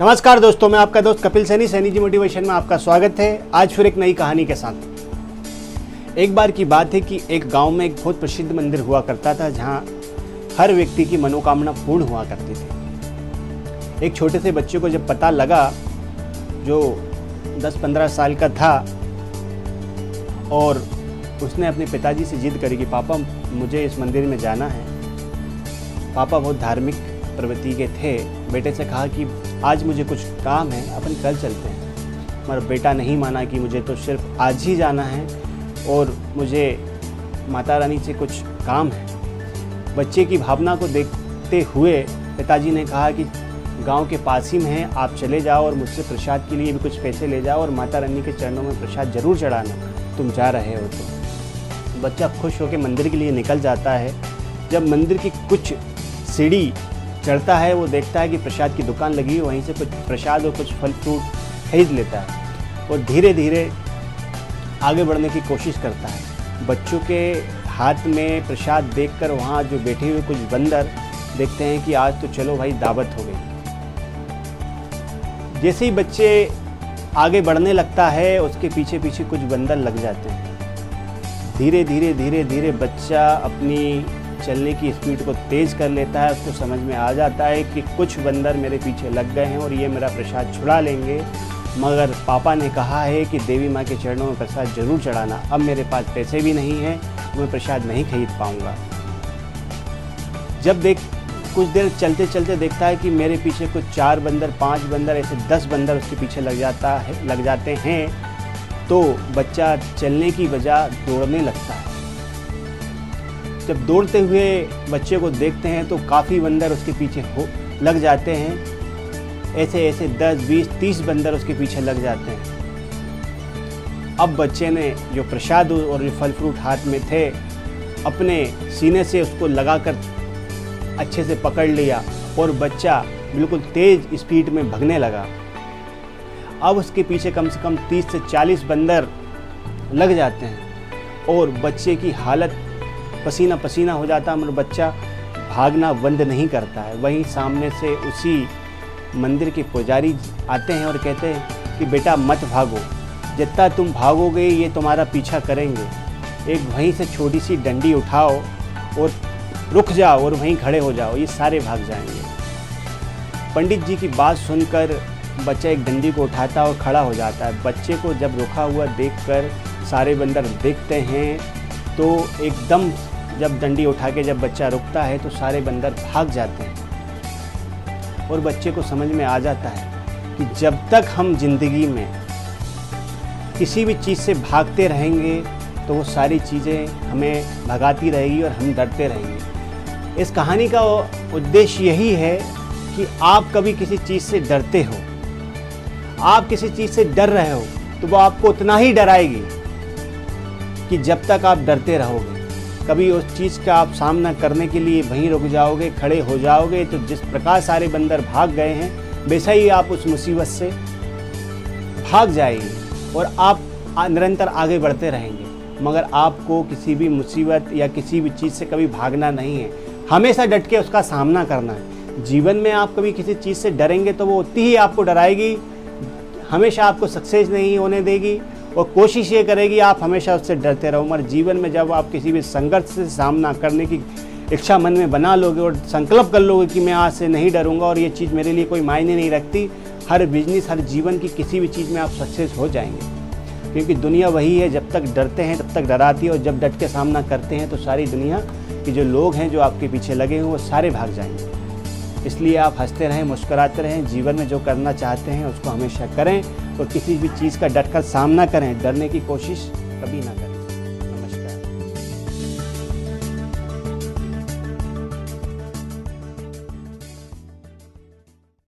नमस्कार दोस्तों, मैं आपका दोस्त कपिल सैनी, सैनी जी मोटिवेशन में आपका स्वागत है। आज फिर एक नई कहानी के साथ। एक बार की बात है कि एक गांव में एक बहुत प्रसिद्ध मंदिर हुआ करता था, जहां हर व्यक्ति की मनोकामना पूर्ण हुआ करती थी। एक छोटे से बच्चे को जब पता लगा, जो 10-15 साल का था, और उसने अपने पिताजी से जिद करी कि पापा मुझे इस मंदिर में जाना है। पापा बहुत धार्मिक प्रवृत्ति के थे। बेटे से कहा कि आज मुझे कुछ काम है, अपन कल चलते हैं। मगर बेटा नहीं माना कि मुझे तो सिर्फ आज ही जाना है और मुझे माता रानी से कुछ काम है। बच्चे की भावना को देखते हुए पिताजी ने कहा कि गांव के पास ही में है, आप चले जाओ और मुझसे प्रसाद के लिए भी कुछ पैसे ले जाओ और माता रानी के चरणों में प्रसाद जरूर चढ़ाना, तुम जा रहे हो तो। बच्चा खुश होकर मंदिर के लिए निकल जाता है। जब मंदिर की कुछ सीढ़ी चढ़ता है, वो देखता है कि प्रसाद की दुकान लगी है, वहीं से कुछ प्रसाद और कुछ फल फ्रूट खरीद लेता है और धीरे धीरे आगे बढ़ने की कोशिश करता है। बच्चों के हाथ में प्रसाद देखकर वहाँ जो बैठे हुए कुछ बंदर देखते हैं कि आज तो चलो भाई दावत हो गई। जैसे ही बच्चे आगे बढ़ने लगता है, उसके पीछे पीछे कुछ बंदर लग जाते हैं। धीरे धीरे बच्चा अपनी चलने की स्पीड को तेज़ कर लेता है। उसको समझ में आ जाता है कि कुछ बंदर मेरे पीछे लग गए हैं और ये मेरा प्रसाद छुड़ा लेंगे, मगर पापा ने कहा है कि देवी माँ के चरणों में प्रसाद जरूर चढ़ाना। अब मेरे पास पैसे भी नहीं हैं, मैं प्रसाद नहीं खरीद पाऊँगा। जब कुछ देर चलते चलते देखता है कि मेरे पीछे कुछ 4 बंदर, 5 बंदर, ऐसे 10 बंदर उसके पीछे लग जाते हैं, तो बच्चा चलने की बजाय दौड़ने लगता है। जब दौड़ते हुए बच्चे को देखते हैं तो काफ़ी बंदर उसके पीछे लग जाते हैं। ऐसे 10, 20, 30 बंदर उसके पीछे लग जाते हैं। अब बच्चे ने जो प्रसाद और जो फल फ्रूट हाथ में थे, अपने सीने से उसको लगाकर अच्छे से पकड़ लिया और बच्चा बिल्कुल तेज़ स्पीड में भागने लगा। अब उसके पीछे कम से कम 30 से 40 बंदर लग जाते हैं और बच्चे की हालत पसीना पसीना हो जाता है, मगर बच्चा भागना बंद नहीं करता है। वहीं सामने से उसी मंदिर के पुजारी आते हैं और कहते हैं कि बेटा मत भागो, जितना तुम भागोगे ये तुम्हारा पीछा करेंगे। एक वहीं से छोटी सी डंडी उठाओ और रुक जाओ और वहीं खड़े हो जाओ, ये सारे भाग जाएंगे। पंडित जी की बात सुनकर बच्चा एक डंडी को उठाता और खड़ा हो जाता है। बच्चे को जब रुका हुआ देखकर सारे बंदर देखते हैं तो एकदम जब डंडी उठा के जब बच्चा रुकता है तो सारे बंदर भाग जाते हैं। और बच्चे को समझ में आ जाता है कि जब तक हम जिंदगी में किसी भी चीज़ से भागते रहेंगे तो वो सारी चीज़ें हमें भगाती रहेगी और हम डरते रहेंगे। इस कहानी का उद्देश्य यही है कि आप कभी किसी चीज़ से डरते हो, आप किसी चीज़ से डर रहे हो तो वो आपको उतना ही डराएगी कि जब तक आप डरते रहोगे। कभी उस चीज़ का आप सामना करने के लिए वहीं रुक जाओगे, खड़े हो जाओगे, तो जिस प्रकार सारे बंदर भाग गए हैं, वैसा ही आप उस मुसीबत से भाग जाएंगे और आप निरंतर आगे बढ़ते रहेंगे। मगर आपको किसी भी मुसीबत या किसी भी चीज़ से कभी भागना नहीं है, हमेशा डट के उसका सामना करना है। जीवन में आप कभी किसी चीज़ से डरेंगे तो वो उतनी ही आपको डराएगी, हमेशा आपको सक्सेस नहीं होने देगी और कोशिश ये करेगी आप हमेशा उससे डरते रहो। मगर जीवन में जब आप किसी भी संघर्ष से सामना करने की इच्छा मन में बना लोगे और संकल्प कर लोगे कि मैं आज से नहीं डरूंगा और ये चीज़ मेरे लिए कोई मायने नहीं रखती, हर बिजनेस, हर जीवन की किसी भी चीज़ में आप सक्सेस हो जाएंगे। क्योंकि दुनिया वही है, जब तक डरते हैं तब तक डराती है और जब डट के सामना करते हैं तो सारी दुनिया के जो लोग हैं जो आपके पीछे लगे हैं वो सारे भाग जाएंगे। इसलिए आप हंसते रहें, मुस्कुराते रहें, जीवन में जो करना चाहते हैं उसको हमेशा करें और किसी भी चीज़ का डटकर सामना करें, डरने की कोशिश कभी ना करें।